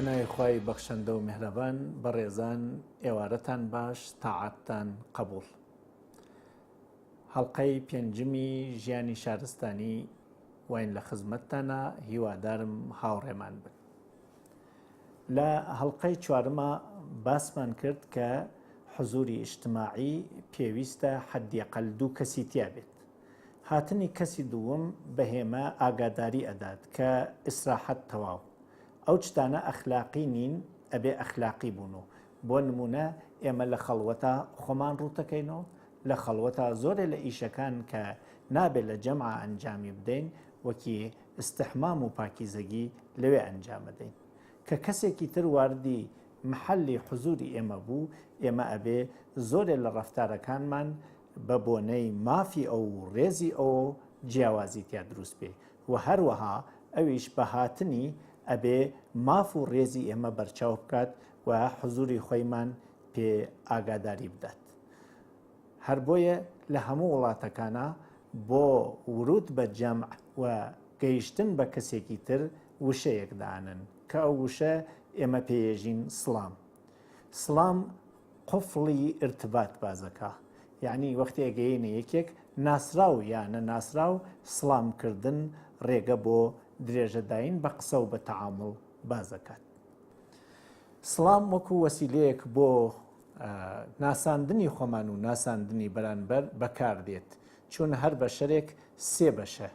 بەناوی خوای بەخشەندە و میهرەبان بەڕێزان ئێوارەتان باش تاعاتتان قبول. هەڵقەی پێنجمی ژیانی شارستانی واین لە خزمەتتانە، هیوادارم هاوڕێمان بن. لە هەڵقەی چوارمە باسمان کرد کە حزوری ئیجتماعی پێویستە حەدیەقەل دوو کەسی تیا بێت. هاتنی کەسی دووەم بەهێمە ئاگاداری ئەدات کە ئیسراحەت تەواو، ئەو چتانە ئەخلاقی نین، ئەبێ ئەخلاقی بوونەوە. بۆ نمونە ئێمە لە خەڵوەتە خۆمان ڕوتەکەینەوە، لە خەڵوەتە زۆرێ لە ئیشەکان کە نابێت لە جەمع ئەنجامی بدەین وەکی ئستحمام و پاکیزەگی لەوێ ئەنجامەدەین. کە کەسێکی تر واردی محلی حزوری ئێمە بوو، ئێمە ئەبێ زۆرێ لە ڕەفتارەکانمان بە بۆنەی مافی ئەو ڕێزی ئەو جیاوازی تیا دروست بێ و هەروەها ئەویش بە هاتنی ئەبێ ماف و ڕێزی ئێمە بەرچاو بکات و حزوری خۆیمان پێ ئاگاداری بدات. هەر بۆیە لە هەموو وڵاتەکانە بۆ ورود بە جەمع و گەیشتن بە کەسێکی تر وشەیەک دانن کە ئەو وشە ئێمە پێیەژین سڵام. سڵام قفڵی ارتباط بازەکە، یعنی وەختی ئەگەیەنە یەکێک ناسراو یانە ناسراو سڵامکردن ڕێگە بۆ درێژەداین بە قسە و بە تەعامڵ بازەکات. سڵام وەکو وەسیلەیەک بۆ ناساندنی خۆمان و ناساندنی بەرانبەر بەکاردێت، چون هەر بەشەرێک سێ بەشە: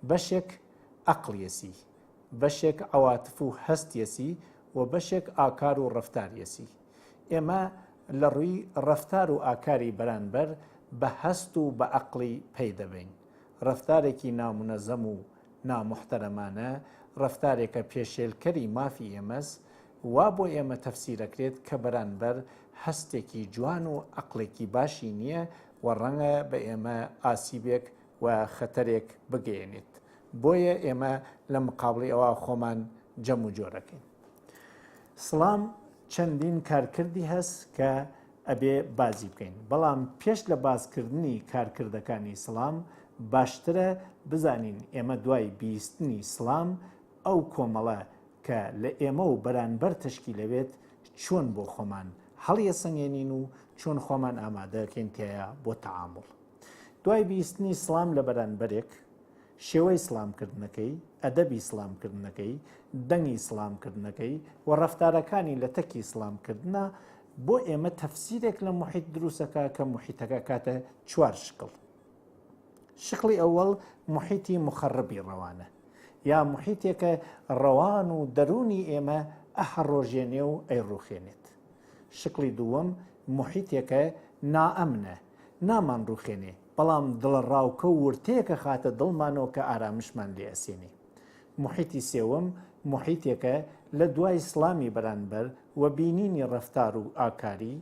بەشێک عەقڵیەسی، بەشێک عەواتف و هەستیەسی و بەشێک ئاکار و ڕەفتاریەسی. ئێمە لە ڕووی ڕەفتار و ئاکاری بەرانبەر بە هەست و بە عەقڵی پەی دەبین. ڕەفتارێکی نامونەزەم و نامحتەرەمانە ڕەفتارێکە پێشێلکەری مافی ئێمەس، وا بۆ ئێمە تەفسیرەکرێت کە بەرانبەر هەستێکی جوان و عەقڵێکی باشی نییە و ڕەنگە بە ئێمە ئاسیبێک و خەتەرێک بگەێنێت. بۆیە ئێمە لە مقابڵی ئەوە خۆمان جەم و جۆرەکەین. سڵام چەندین کارکردی هەست کە ئەبێ بازی بکەین، بەڵام پێش لە بازکردنی کارکردەکانی سڵام باشترە بزانین ئێمە دوای بیستنی سڵام ئەو کۆمەڵە کە لە ئێمە و بەرانبەر تشکیلەوێت چۆن بۆ خۆمان هەڵیە سەنگێنین و چۆن خۆمان ئامادەکەین تایە بۆ تەعامڵ. دوای بیستنی سڵام لە بەرانبەرێک شێوەی سڵامکردنەکەی، ئەدەبی سڵامکردنەکەی، دەنگی سڵامکردنەکەی و ڕەفتارەکانی لە تەکی سڵامکردنە بۆ ئێمە تەفسیرێک لە موحیت دروستەکە کە موحیتەکە کاتە چوار شکڵ. شکڵی ئەوەڵ موحیتی مخەڕبی ڕەوانە، یا موحیتێکە ڕەوان و دەرونی ئێمە ئەحڕۆژێنێ و ئەیڕوخێنێت. شکڵی دووەم موحیتێکە نائەمنە، نامان ڕوخێنێ، بەڵام دڵڕاوکە و ورتەیەکە خاتە دڵمانەوە کە ئارامشمان لێ ئەسێنێ. موحیتی سێوەم موحیتێکە لە دوای سڵامی بەرانبەر و بینینی ڕەفتار و ئاکاری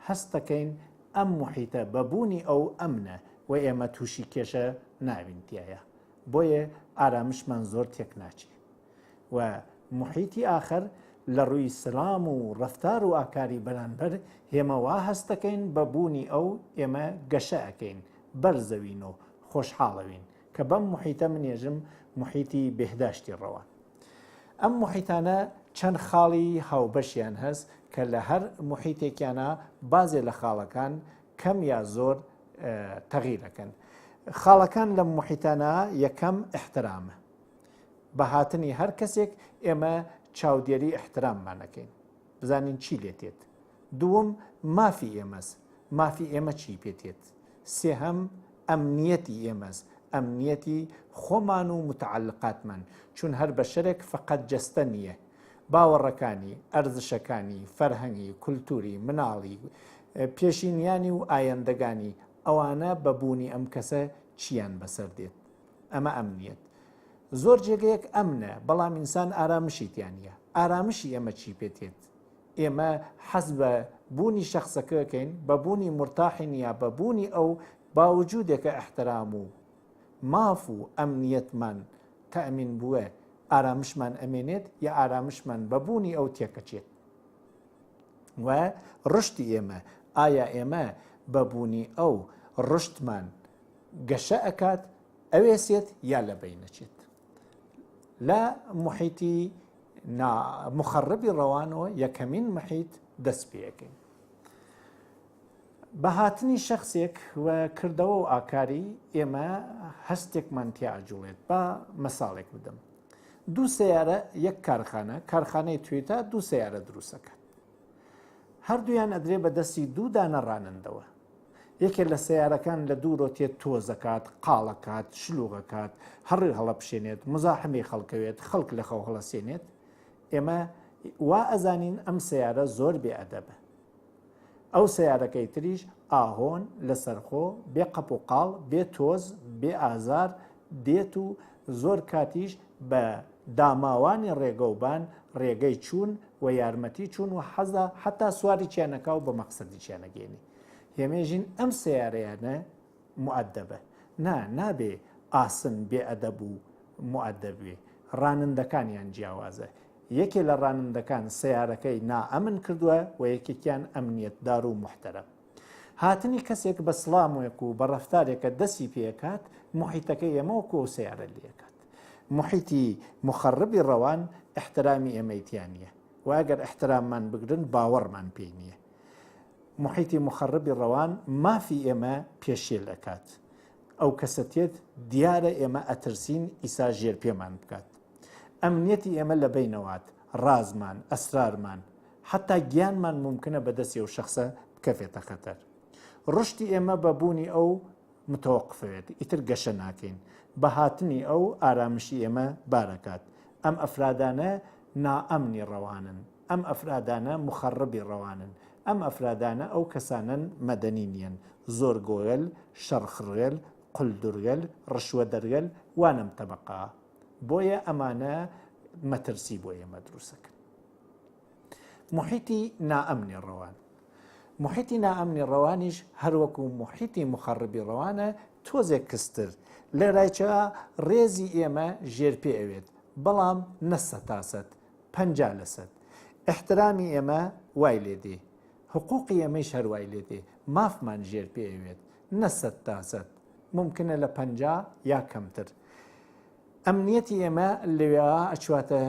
هەستەکەین ئەم موحیتە بەبوونی ئەو ئەمنە و ئێمە تووشی کێشە ناوینتیایە، بۆیە ئارامشمان زۆر تێک ناچێ. و موحیتی ئاخر لە ڕووی سڵام و ڕەفتار و ئاکاری بەرانبەر هێمەوا هەستەکەین بەبوونی ئەو ئێمە گەشە ئەکەین، بەرزەوین و خۆشحاڵەوین کە بەم موحیتە منێژم موحیتی بێهداشتی ڕەوان. ئەم موحیتانە چەند خاڵی هاوبەشیان هەست کە لە هەر موحیتێکیانە بازێ لە خاڵەکان کەم یا زۆر تەغیرەکەن. خاڵەکان لە موحیتانە یەکەم ئیحترامە. بە هاتنی هەر کەسێک ئێمە چاودێری ئیحتراممانەکەین، بزانین چی لێتێت. دووەم مافی ئێمەس، مافی ئێمە چی پێتێت. سێهەم ئەمنیەتی ئێمەس، ئەمنیەتی خۆمان و متعلقاتمان، چون هەر بەشەرێک فقط جەستە نییە، باوەڕەکانی، ئەرزشەکانی، فەرهەنگی، کولتوری، مناڵی، پێشینیانی و ئایندەگانی ئەوانە بەبوونی ئەم کەسە چیان بەسەر دێت. ئەمە ئەمنیەت. زۆر جێگەیەک ئەمنە، بەڵام ئینسان ئارامشی تیانە. ئارامشی ئێمە چی پێتێت؟ ئێمە حەز بە بوونی شەخصەکەکەین، بە بوونی مرتاحین یا بە بوونی ئەو باوجودێکە ئەحترام و ماف و ئەمنیەتمان تەئمین بووە ئارامشمان ئەمێنێت یا ئارامشمان بە بوونی ئەو تێکەچێت. و ڕشتی ئێمە ئایا ئێمە بەبوونی ئەو ڕشتمان گەشە ئەکات ئەوێسێت یا لە بەینەچێت. لە موحیتی مخربی ڕەوانەوە یەکەمین محیت دەست پێەکەین. بە هاتنی شخصێک و کردەوە و ئاکاری ئێمە هەستێکمان تیاجوڵێت. بە مەساڵێک بدەم. دوو سەیارە یەک کارخانەی توێتە دوو سەیارە دروستەکەن. هەردوویان ئەدرێ بە دەستی دوو دانە ڕانندەوە. یەکێک لە سەیارەکان لە دوو ڕۆتێت تۆزەکات، قاڵەکات، شلوغەکات، هەڕێ هەڵە بشێنێت، مزاحمی خەڵکەوێت، خەڵک لە خەو هەڵەسێنێت. ئێمە وا ئەزانین ئەم سەیارە زۆر بێئەدەبە. ئەو سەیارەکەی تریش ئاهۆن لەسەرخۆ بێ قەپ و قاڵ، بێ تۆز، بێ ئازار دێت و زۆر کاتیش بە داماوانی ڕێگەوبان ڕێگەی چوون و یارمەتی چوون و حەزە حتا سواری چیانەکە و بە مەقسەدی چیانەگەێنی. هێمێژین ئەم سیارەیانە مؤدەبە. نابێ ئاسن بێئەدەب و مؤدەبێ. ڕانندەکانیان جیاوازە. یەکێ لە ڕانندەکان سیارەکەی نائەمن کردووە و یەکێکیان ئەمنیەتدار و محتەرەم. هاتنی کەسێک بە سڵامێک و بە ڕەفتارێکە دەستی پێکات محیتەکەی ئێمەوەکو و سیارە لێکات. محیتی مخربی ڕەوان احترامی ئێمەیتیان نیە و ئەگەر احتراممان بگرن باوەڕمان پێی نییە. محیتی مخربی ڕەوان مافی ئێمە پێشێل دەکات. ئەو کەسەتێت دیارە ئێمە ئەترسین ئیسا ژێر پێمان بکات. ئەمنیەتی ئێمە لە بینەوات، ڕازمان، ئەسرارمان، حتا گیانمان ممکنە بەدەستی ئەو شخصە بکەفێتە خەتەر. ڕشتی ئێمە بەبوونی ئەو متەوەقفەوێت، ئیتر گەشە ناکەین. بە هاتنی ئەو ئارامشی ئێمە بارەکات. ئەم ئەفرادانە نائەمنی ڕەوانن، ئەم ئەفرادانە مخربی ڕەوانن، ئەم ئەفرادانە ئەو کەسانن مەدەنی نیەن، زۆر گۆگەل، شەڕخڕێل، قولدورگەل، ڕشوە دەرگەل وانم تەبەقا. بۆیە ئەمانە مەترسی بۆ ئێمە دروستەکەن. محیتی نائەمنی ڕەوان. محیتی نائەمنی ڕەوانیش هەروەکو محیتی مخربی ڕەوانە تۆزێک کەستر. لێرایچە ڕێزی ئێمە ژێر پێ ئەوێت، بەڵام نەسە تاسەد 50%. احترامی ئێمە وای لێدێ، حقوقی ئێمەش هەروای لێدێ، مافمان ژێر پێ ئەوێت، نەسەد تاسەد، ممکنە لە 50 یا کەمتر. ئەمنیەتی ئێمە لەوێ ئەچواتە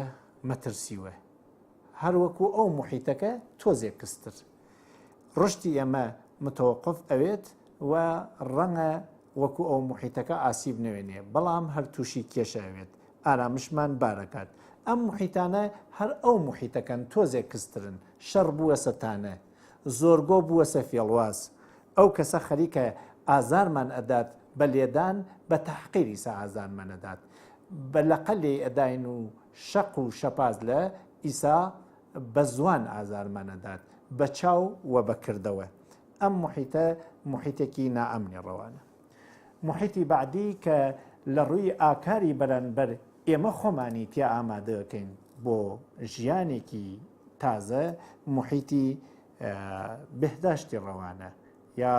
مەترسیوە. هەروەکو ئەو محیتەکە تۆزێک کەستر. ڕشتی ئێمە متەوەقف ئەوێت و ڕەنگە وەکو ئەو محیتەکە ئاسیب نوێنێ، بەڵام هەر تووشی کێشە ئەوێت، ئارامشمان بارەکات. ئەم محیتانە هەر ئەو محیتەکەن تۆزێک کەسترن. شەڕ بووە سەتانە، زۆرگۆ بووە سەفێڵواز. ئەو کەسە خەریکە ئازارمان ئەدات بە لێدان، بە تەحقیری سا ئازارمان ئەدات، بە لەقەلێ ئەداین و شەق و شەپاز لە ئیسا بە زوان ئازارمان ئەدات، بە چاو و بەکردەوە. ئەم محیتە محیتێکی نائەمنی ڕەوانە. محیتی بعدی کە لە ڕووی ئاکاری بەرانبەر ئێمە خۆمانی تیا ئامادەکەین بۆ ژیانێکی تازە، محیتی بەهداشتی ڕەوانە یا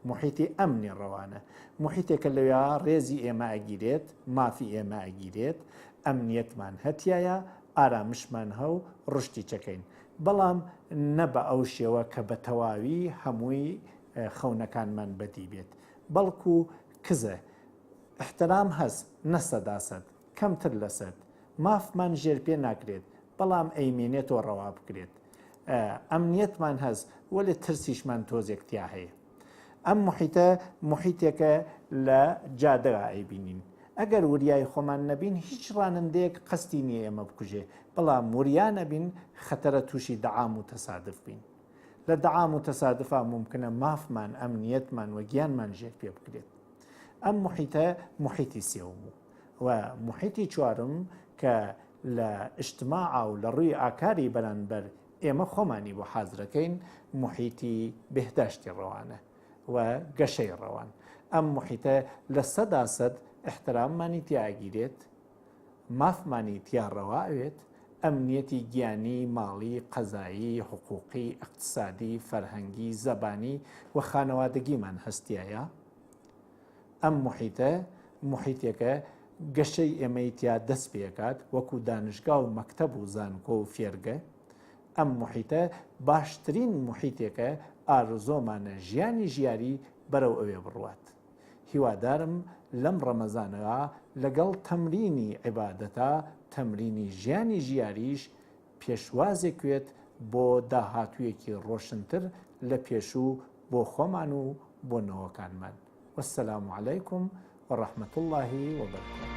محیتی ئەمنی ڕەوانە. محیتێکە لەوێ ڕێزی ئێمە ئەگیرێت، مافی ئێمە ئەگیرێت، ئەمنیەتمان هەتیایە، ئارامشمان هەو ڕشتی چەکەین. بەڵام نە بە ئەو شێوە کە بە تەواوی هەمووی خەونەکانمان بەدی بێت، بەڵکو کزە احترام هەست، نەسەداسەد، کەمتر لەسەد، مافمان ژێر پێ ناکرێت، بەڵام ئەیمێنێتەوە ڕەوا بکرێت. ئەمنیەتمان هەست وەلێ ترسیشمان تۆزێکتیا هەیە. ئەم محیتە محیتێکە لە جادەگا ئەیبینین. ئەگەر وریای خۆمان نەبین هیچ ڕانندەیەک قەستی نییە ئێمە بکوژێ، بەڵام وریان نەبین خەتەرە تووشی دەعام و تەسادف بین. لە دەعام و تەسادفا ممکنە مافمان، ئەمنیەتمان و گیانمان ژێر پێ بکرێت. ئەم محیتە محیتی سێوم و محیتی چوارم کە لە ئیجتیماع و لە ڕووی ئاکاری بەرانبەر ئێمە خۆمانی بۆ حازرەکەین، محیتی بەهداشتی ڕەوانە و گەشەی ڕەوان. ئەم محیتە لە 100% احتراممانی تیاگیرێت، مافمانی تیا ڕەوا ئەوێت، ئەمنیەتی گیانی، ماڵی، قەزایی، حقوقی، اقتصادی، فەرهەنگی، زەبانی و خانەوادەگیمان هەستایە. ئەم محیتە محیتێکە گەشەی ئێمەی تیا دەست پێکات وەکو دانشگا و مەکتەب و زانکۆ و فێرگە. ئەم محیتە باشترین محیتێکە ئارزۆمانە ژیانی ژیاری بەرەو ئەوێ بڕوات. هیوادارم لەم ڕەمەزانەوە لەگەڵ تەمرینی عیبادەتە، تەمرینی ژیانی ژیاریش پێشوازێکوێت بۆ داهاتوویەکی ڕۆشنتر لە پێشوو بۆ خۆمان و بۆ نەوەکانمان. وەسەلام عەلەیکم وەڕەحمەتوڵڵاهی وبەرەکاتوه.